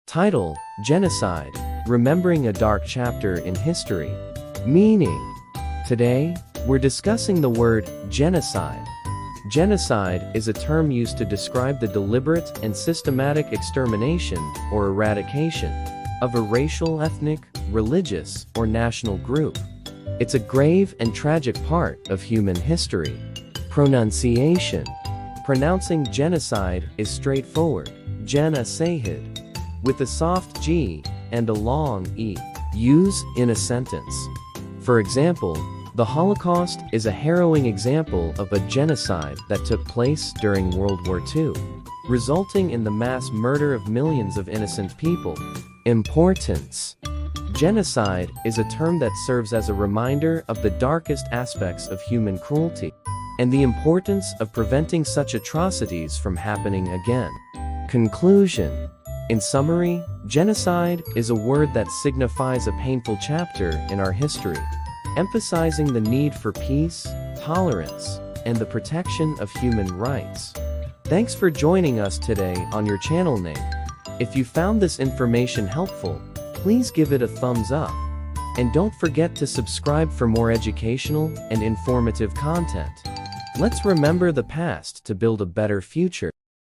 Title: Genocide, Remembering a Dark Chapter in History. Meaning: today, we're discussing the word genocide. Genocide is a term used to describe the deliberate and systematic extermination or eradication of a racial, ethnic, religious, or national group. It's a grave and tragic part of human history. Pronunciation: pronouncing genocide is straightforward, Genocidegenius, with a soft G and a long E. Use in a sentence. For example, the Holocaust is a harrowing example of a genocide that took place during World War II, resulting in the mass murder of millions of innocent people. Importance: genocide is a term that serves as a reminder of the darkest aspects of human cruelty and the importance of preventing such atrocities from happening again. Conclusion: in summary, genocide is a word that signifies a painful chapter in our history, emphasizing the need for peace, tolerance, and the protection of human rights. Thanks for joining us today on your channel name. If you found this information helpful, please give it a thumbs up. And don't forget to subscribe for more educational and informative content. Let's remember the past to build a better future.